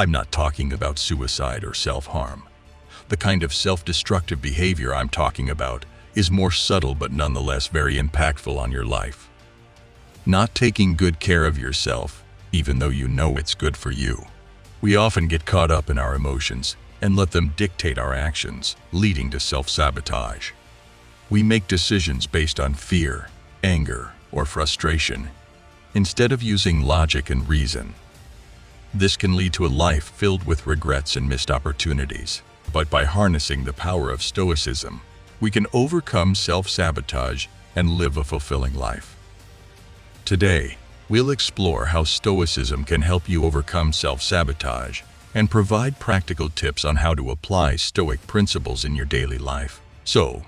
I'm not talking about suicide or self-harm. The kind of self-destructive behavior I'm talking about is more subtle but nonetheless very impactful on your life. Not taking good care of yourself, even though you know it's good for you. We often get caught up in our emotions and let them dictate our actions, leading to self-sabotage. We make decisions based on fear, anger, or frustration, instead of using logic and reason. This can lead to a life filled with regrets and missed opportunities. But by harnessing the power of Stoicism, we can overcome self-sabotage and live a fulfilling life. Today, we'll explore how Stoicism can help you overcome self-sabotage and provide practical tips on how to apply Stoic principles in your daily life. So,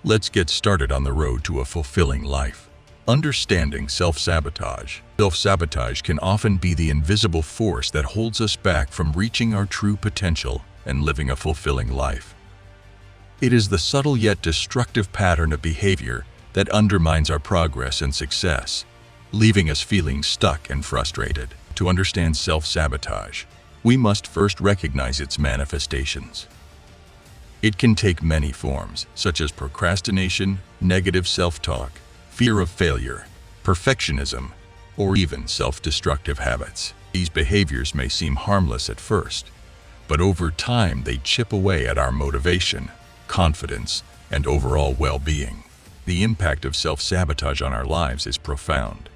let's get started on the road to a fulfilling life. Understanding self-sabotage. Self-sabotage can often be the invisible force that holds us back from reaching our true potential and living a fulfilling life. It is the subtle yet destructive pattern of behavior that undermines our progress and success, leaving us feeling stuck and frustrated. To understand self-sabotage, we must first recognize its manifestations. It can take many forms, such as procrastination, negative self-talk, fear of failure, perfectionism, or even self-destructive habits. These behaviors may seem harmless at first, but over time they chip away at our motivation, confidence, and overall well-being. The impact of self-sabotage on our lives is profound.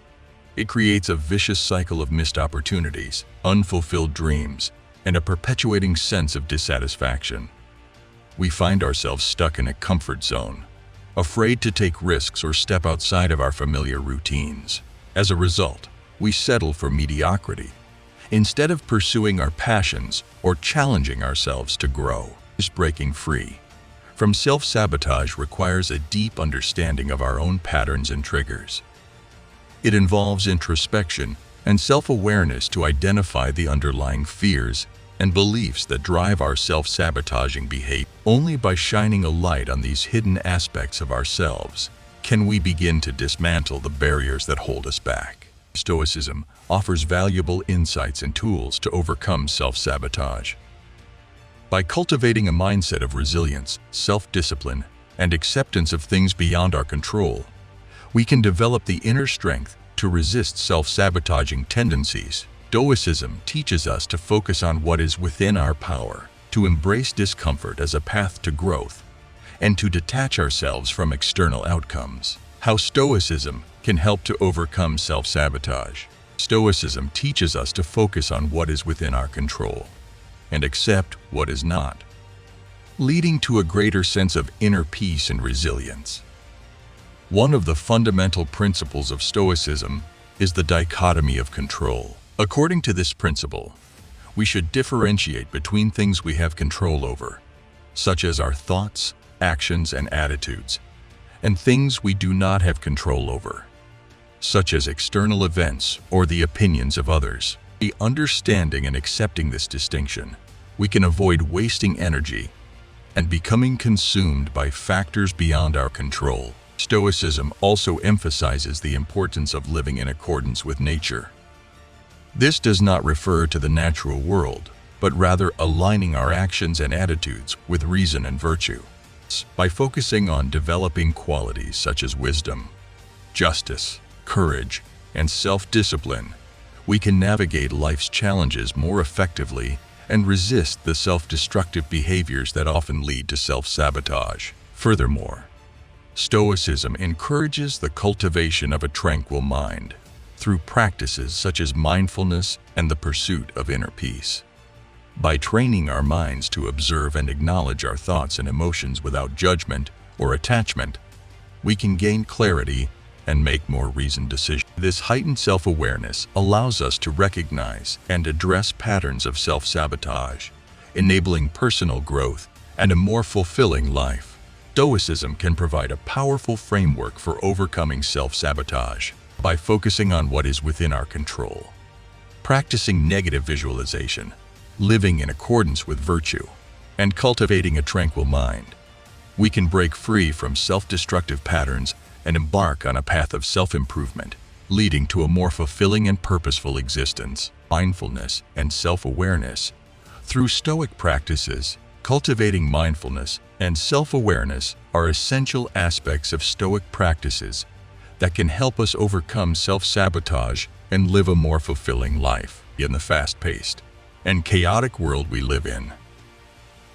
It creates a vicious cycle of missed opportunities, unfulfilled dreams, and a perpetuating sense of dissatisfaction. We find ourselves stuck in a comfort zone, afraid to take risks or step outside of our familiar routines. As a result, we settle for mediocrity, instead of pursuing our passions or challenging ourselves to grow. Breaking free from self-sabotage requires a deep understanding of our own patterns and triggers. It involves introspection and self-awareness to identify the underlying fears and beliefs that drive our self-sabotaging behavior. Only by shining a light on these hidden aspects of ourselves can we begin to dismantle the barriers that hold us back. Stoicism offers valuable insights and tools to overcome self-sabotage. By cultivating a mindset of resilience, self-discipline, and acceptance of things beyond our control, we can develop the inner strength to resist self-sabotaging tendencies. Stoicism teaches us to focus on what is within our power, to embrace discomfort as a path to growth, and to detach ourselves from external outcomes. How Stoicism can help to overcome self-sabotage. Stoicism teaches us to focus on what is within our control and accept what is not, leading to a greater sense of inner peace and resilience. One of the fundamental principles of Stoicism is the dichotomy of control. According to this principle, we should differentiate between things we have control over, such as our thoughts, actions, and attitudes, and things we do not have control over, such as external events or the opinions of others. By understanding and accepting this distinction, we can avoid wasting energy and becoming consumed by factors beyond our control. Stoicism also emphasizes the importance of living in accordance with nature. This does not refer to the natural world, but rather aligning our actions and attitudes with reason and virtue. By focusing on developing qualities such as wisdom, justice, courage, and self-discipline, we can navigate life's challenges more effectively and resist the self-destructive behaviors that often lead to self-sabotage. Furthermore, Stoicism encourages the cultivation of a tranquil mind through practices such as mindfulness and the pursuit of inner peace. By training our minds to observe and acknowledge our thoughts and emotions without judgment or attachment, we can gain clarity and make more reasoned decisions. This heightened self-awareness allows us to recognize and address patterns of self-sabotage, enabling personal growth and a more fulfilling life. Stoicism can provide a powerful framework for overcoming self-sabotage by focusing on what is within our control, practicing negative visualization, living in accordance with virtue, and cultivating a tranquil mind. We can break free from self-destructive patterns and embark on a path of self-improvement, leading to a more fulfilling and purposeful existence. mindfulness, and self-awareness. Through Stoic practices, cultivating mindfulness and self-awareness are essential aspects of Stoic practices that can help us overcome self-sabotage and live a more fulfilling life in the fast-paced and chaotic world we live in.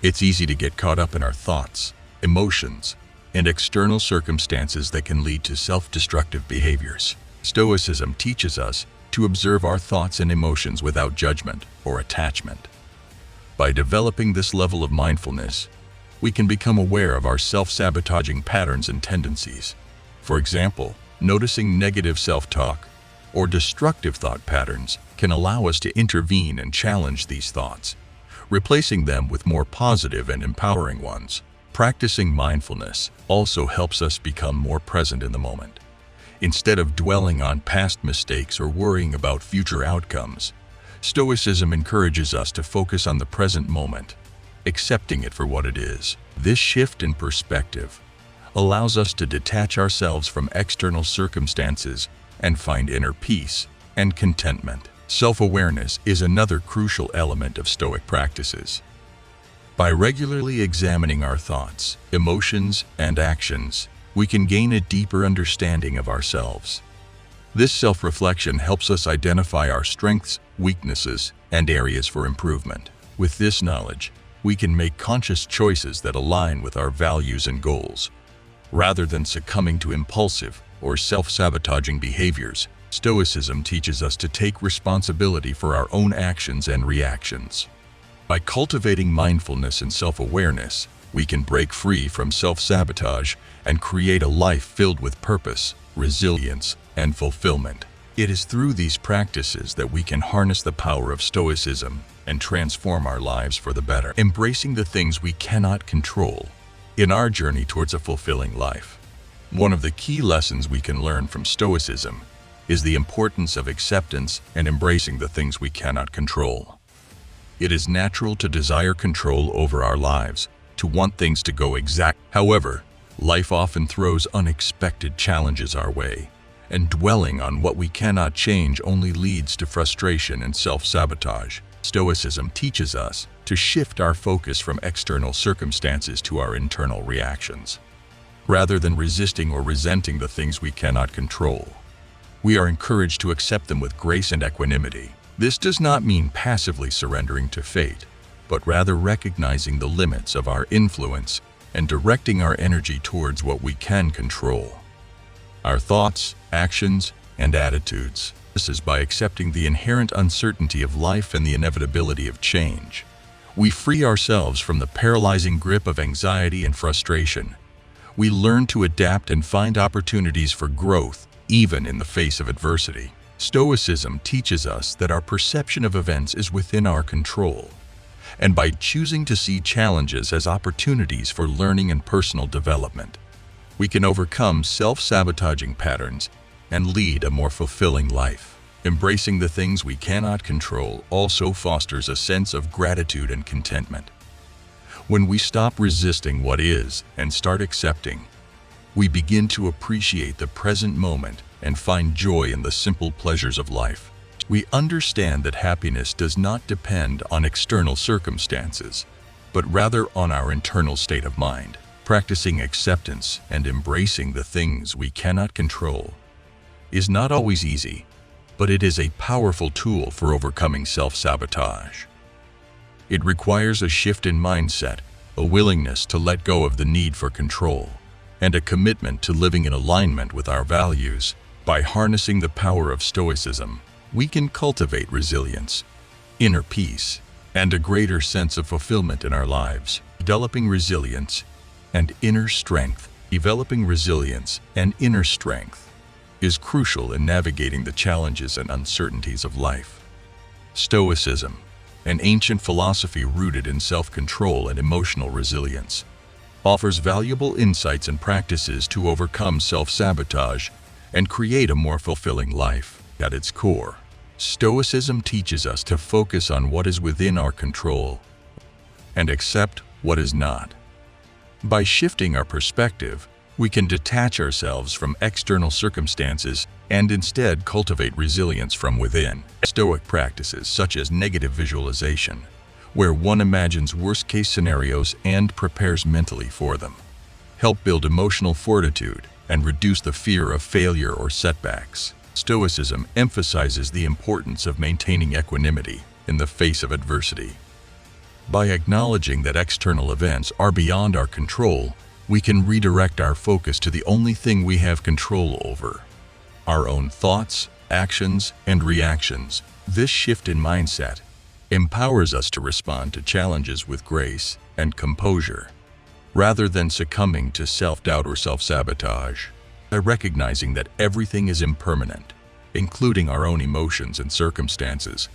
It's easy to get caught up in our thoughts, emotions, and external circumstances that can lead to self-destructive behaviors. Stoicism teaches us to observe our thoughts and emotions without judgment or attachment. By developing this level of mindfulness, we can become aware of our self-sabotaging patterns and tendencies. For example, noticing negative self-talk or destructive thought patterns can allow us to intervene and challenge these thoughts, replacing them with more positive and empowering ones. Practicing mindfulness also helps us become more present in the moment. Instead of dwelling on past mistakes or worrying about future outcomes, Stoicism encourages us to focus on the present moment, accepting it for what it is. This shift in perspective allows us to detach ourselves from external circumstances and find inner peace and contentment. Self-awareness is another crucial element of Stoic practices. By regularly examining our thoughts, emotions, and actions, we can gain a deeper understanding of ourselves. This self-reflection helps us identify our strengths, weaknesses, and areas for improvement. With this knowledge, we can make conscious choices that align with our values and goals. Rather than succumbing to impulsive or self-sabotaging behaviors, Stoicism teaches us to take responsibility for our own actions and reactions. By cultivating mindfulness and self-awareness, we can break free from self-sabotage and create a life filled with purpose, resilience, and fulfillment. It is through these practices that we can harness the power of Stoicism and transform our lives for the better, embracing the things we cannot control in our journey towards a fulfilling life. One of the key lessons we can learn from Stoicism is the importance of acceptance and embracing the things we cannot control. It is natural to desire control over our lives, to want things to go exact. However, life often throws unexpected challenges our way, and dwelling on what we cannot change only leads to frustration and self-sabotage. Stoicism teaches us to shift our focus from external circumstances to our internal reactions. Rather than resisting or resenting the things we cannot control, we are encouraged to accept them with grace and equanimity. This does not mean passively surrendering to fate, but rather recognizing the limits of our influence and directing our energy towards what we can control: our thoughts, actions, and attitudes. This is by accepting the inherent uncertainty of life and the inevitability of change. We free ourselves from the paralyzing grip of anxiety and frustration. We learn to adapt and find opportunities for growth, even in the face of adversity. Stoicism teaches us that our perception of events is within our control, and by choosing to see challenges as opportunities for learning and personal development, we can overcome self-sabotaging patterns and lead a more fulfilling life. Embracing the things we cannot control also fosters a sense of gratitude and contentment. When we stop resisting what is and start accepting, we begin to appreciate the present moment and find joy in the simple pleasures of life. We understand that happiness does not depend on external circumstances, but rather on our internal state of mind. Practicing acceptance and embracing the things we cannot control is not always easy, but it is a powerful tool for overcoming self-sabotage. It requires a shift in mindset, a willingness to let go of the need for control, and a commitment to living in alignment with our values. By harnessing the power of Stoicism, we can cultivate resilience, inner peace, and a greater sense of fulfillment in our lives. Developing resilience and inner strength is crucial in navigating the challenges and uncertainties of life. Stoicism, an ancient philosophy rooted in self-control and emotional resilience, offers valuable insights and practices to overcome self-sabotage and create a more fulfilling life. At its core, Stoicism teaches us to focus on what is within our control and accept what is not. By shifting our perspective, We can detach ourselves from external circumstances and instead cultivate resilience from within. Stoic practices such as negative visualization, where one imagines worst-case scenarios and prepares mentally for them, help build emotional fortitude and reduce the fear of failure or setbacks. Stoicism emphasizes the importance of maintaining equanimity in the face of adversity. By acknowledging that external events are beyond our control, we can redirect our focus to the only thing we have control over: our own thoughts, actions, and reactions. This shift in mindset empowers us to respond to challenges with grace and composure, rather than succumbing to self-doubt or self-sabotage. By recognizing that everything is impermanent, including our own emotions and circumstances,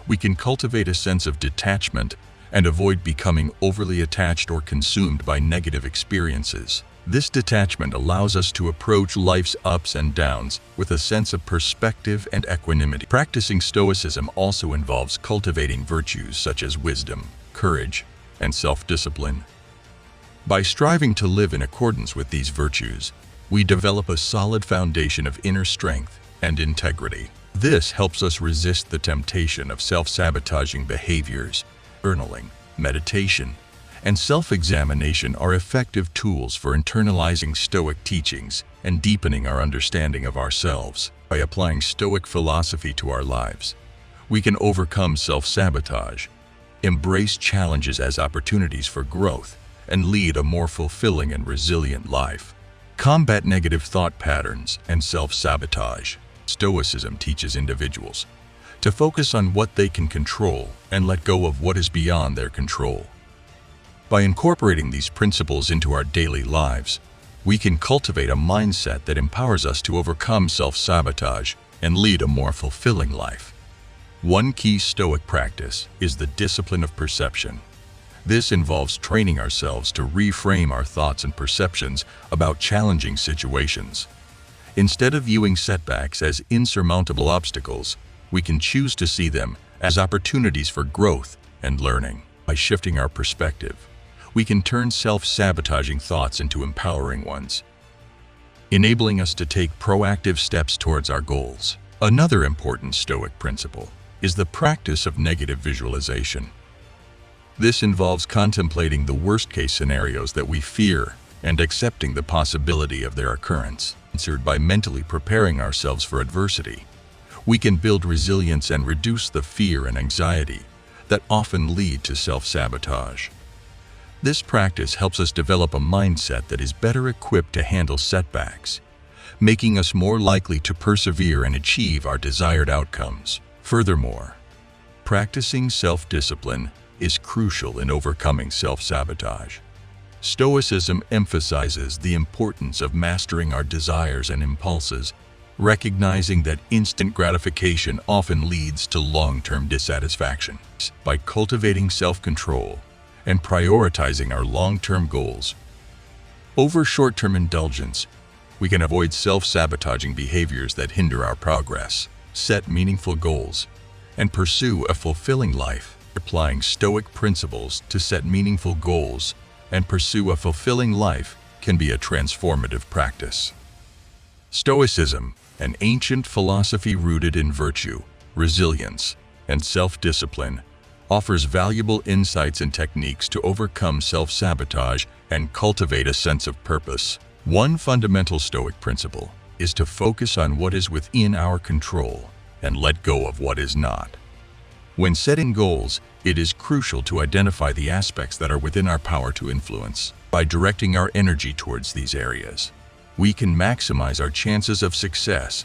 we can cultivate a sense of detachment and avoid becoming overly attached or consumed by negative experiences. This detachment allows us to approach life's ups and downs with a sense of perspective and equanimity. Practicing Stoicism also involves cultivating virtues such as wisdom, courage, and self-discipline. By striving to live in accordance with these virtues, we develop a solid foundation of inner strength and integrity. This helps us resist the temptation of self-sabotaging behaviors. Journaling, meditation, and self-examination are effective tools for internalizing Stoic teachings and deepening our understanding of ourselves. By applying Stoic philosophy to our lives, we can overcome self-sabotage, embrace challenges as opportunities for growth, and lead a more fulfilling and resilient life. Combat negative thought patterns and self-sabotage. Stoicism teaches individuals to focus on what they can control and let go of what is beyond their control. By incorporating these principles into our daily lives, we can cultivate a mindset that empowers us to overcome self-sabotage and lead a more fulfilling life. One key Stoic practice is the discipline of perception. This involves training ourselves to reframe our thoughts and perceptions about challenging situations. Instead of viewing setbacks as insurmountable obstacles, we can choose to see them as opportunities for growth and learning. By shifting our perspective, we can turn self-sabotaging thoughts into empowering ones, enabling us to take proactive steps towards our goals. Another important Stoic principle is the practice of negative visualization. This involves contemplating the worst-case scenarios that we fear and accepting the possibility of their occurrence. By mentally preparing ourselves for adversity, we can build resilience and reduce the fear and anxiety that often lead to self-sabotage. This practice helps us develop a mindset that is better equipped to handle setbacks, making us more likely to persevere and achieve our desired outcomes. Furthermore, practicing self-discipline is crucial in overcoming self-sabotage. Stoicism emphasizes the importance of mastering our desires and impulses, recognizing that instant gratification often leads to long-term dissatisfaction. By cultivating self-control and prioritizing our long-term goals over short-term indulgence, we can avoid self-sabotaging behaviors that hinder our progress, set meaningful goals, and pursue a fulfilling life. Applying Stoic principles to set meaningful goals and pursue a fulfilling life can be a transformative practice. Stoicism, an ancient philosophy rooted in virtue, resilience, and self-discipline, offers valuable insights and techniques to overcome self-sabotage and cultivate a sense of purpose. One fundamental Stoic principle is to focus on what is within our control and let go of what is not. When setting goals, it is crucial to identify the aspects that are within our power to influence. By directing our energy towards these areas, we can maximize our chances of success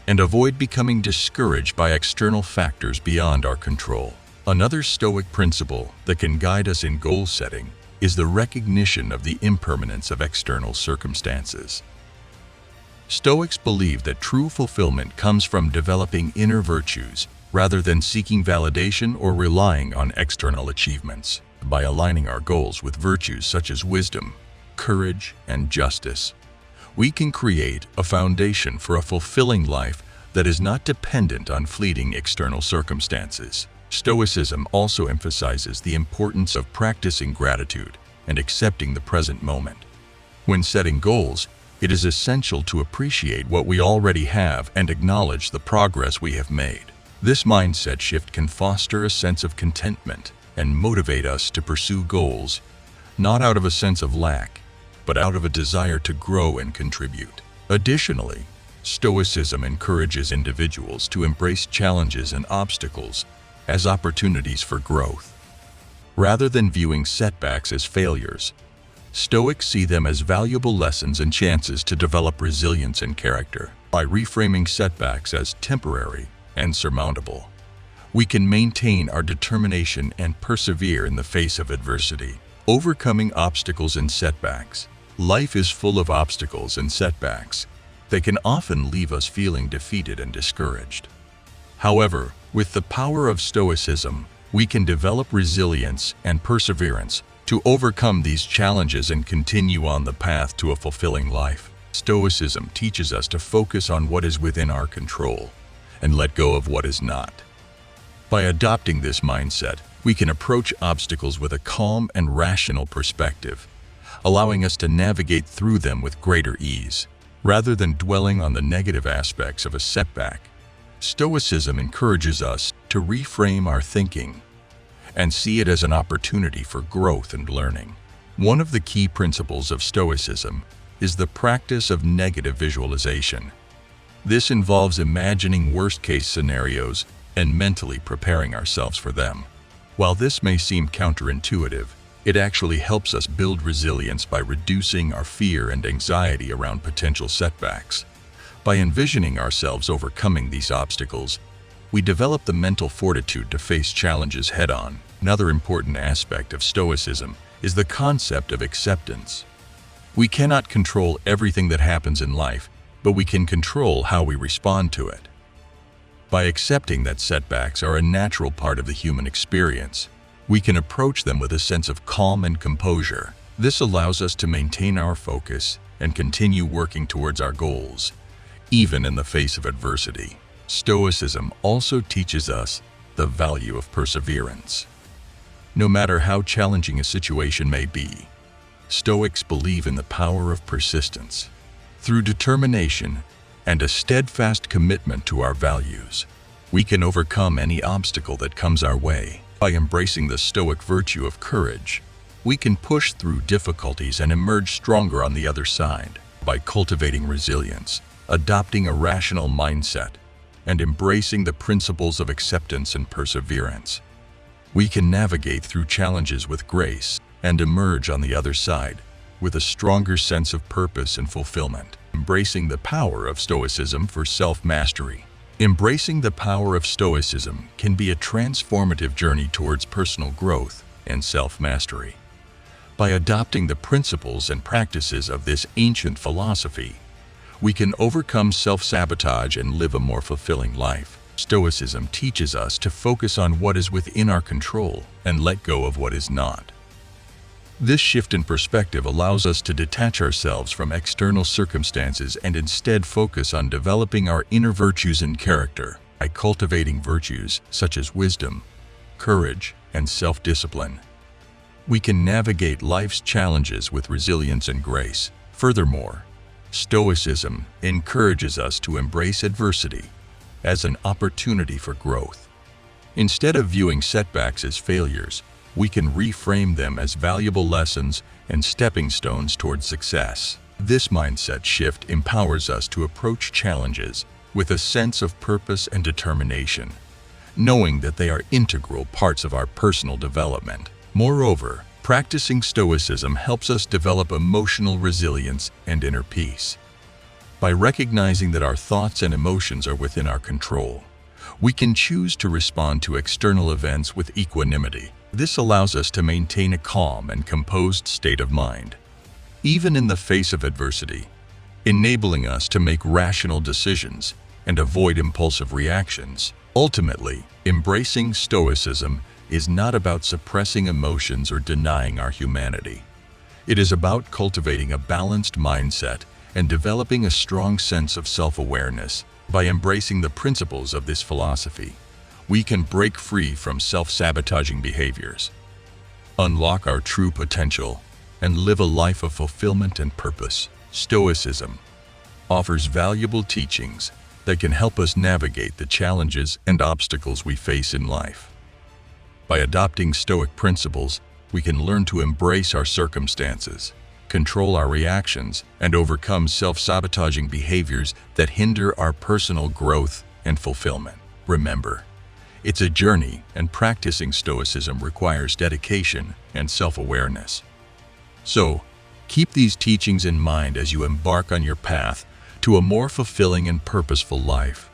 and avoid becoming discouraged by external factors beyond our control. Another Stoic principle that can guide us in goal setting is the recognition of the impermanence of external circumstances. Stoics believe that true fulfillment comes from developing inner virtues rather than seeking validation or relying on external achievements. By aligning our goals with virtues such as wisdom, courage, and justice, we can create a foundation for a fulfilling life that is not dependent on fleeting external circumstances. Stoicism also emphasizes the importance of practicing gratitude and accepting the present moment. When setting goals, it is essential to appreciate what we already have and acknowledge the progress we have made. This mindset shift can foster a sense of contentment and motivate us to pursue goals, not out of a sense of lack, but out of a desire to grow and contribute. Additionally, Stoicism encourages individuals to embrace challenges and obstacles as opportunities for growth. Rather than viewing setbacks as failures, Stoics see them as valuable lessons and chances to develop resilience and character. By reframing setbacks as temporary and surmountable, we can maintain our determination and persevere in the face of adversity. Overcoming obstacles and setbacks. Life is full of obstacles and setbacks. They can often leave us feeling defeated and discouraged. However, with the power of Stoicism, we can develop resilience and perseverance to overcome these challenges and continue on the path to a fulfilling life. Stoicism teaches us to focus on what is within our control and let go of what is not. By adopting this mindset, we can approach obstacles with a calm and rational perspective, allowing us to navigate through them with greater ease. Rather than dwelling on the negative aspects of a setback, Stoicism encourages us to reframe our thinking and see it as an opportunity for growth and learning. One of the key principles of Stoicism is the practice of negative visualization. This involves imagining worst-case scenarios and mentally preparing ourselves for them. While this may seem counterintuitive, it actually helps us build resilience by reducing our fear and anxiety around potential setbacks. By envisioning ourselves overcoming these obstacles, we develop the mental fortitude to face challenges head-on. Another important aspect of Stoicism is the concept of acceptance. We cannot control everything that happens in life, but we can control how we respond to it. By accepting that setbacks are a natural part of the human experience, we can approach them with a sense of calm and composure. This allows us to maintain our focus and continue working towards our goals, even in the face of adversity. Stoicism also teaches us the value of perseverance. No matter how challenging a situation may be, Stoics believe in the power of persistence. Through determination and a steadfast commitment to our values, we can overcome any obstacle that comes our way. By embracing the Stoic virtue of courage, we can push through difficulties and emerge stronger on the other side. By cultivating resilience, adopting a rational mindset, and embracing the principles of acceptance and perseverance, we can navigate through challenges with grace and emerge on the other side with a stronger sense of purpose and fulfillment. Embracing the power of Stoicism for self-mastery. Embracing the power of Stoicism can be a transformative journey towards personal growth and self-mastery. By adopting the principles and practices of this ancient philosophy, we can overcome self-sabotage and live a more fulfilling life. Stoicism teaches us to focus on what is within our control and let go of what is not. This shift in perspective allows us to detach ourselves from external circumstances and instead focus on developing our inner virtues and character. By cultivating virtues such as wisdom, courage, and self-discipline, we can navigate life's challenges with resilience and grace. Furthermore, Stoicism encourages us to embrace adversity as an opportunity for growth. Instead of viewing setbacks as failures, we can reframe them as valuable lessons and stepping stones toward success. This mindset shift empowers us to approach challenges with a sense of purpose and determination, knowing that they are integral parts of our personal development. Moreover, practicing Stoicism helps us develop emotional resilience and inner peace. By recognizing that our thoughts and emotions are within our control, we can choose to respond to external events with equanimity. This allows us to maintain a calm and composed state of mind, even in the face of adversity, enabling us to make rational decisions and avoid impulsive reactions. Ultimately, embracing Stoicism is not about suppressing emotions or denying our humanity. It is about cultivating a balanced mindset and developing a strong sense of self-awareness. By embracing the principles of this philosophy, we can break free from self-sabotaging behaviors, unlock our true potential, and live a life of fulfillment and purpose. Stoicism offers valuable teachings that can help us navigate the challenges and obstacles we face in life. By adopting Stoic principles, we can learn to embrace our circumstances, control our reactions, and overcome self-sabotaging behaviors that hinder our personal growth and fulfillment. Remember, it's a journey, and practicing Stoicism requires dedication and self-awareness. So, keep these teachings in mind as you embark on your path to a more fulfilling and purposeful life.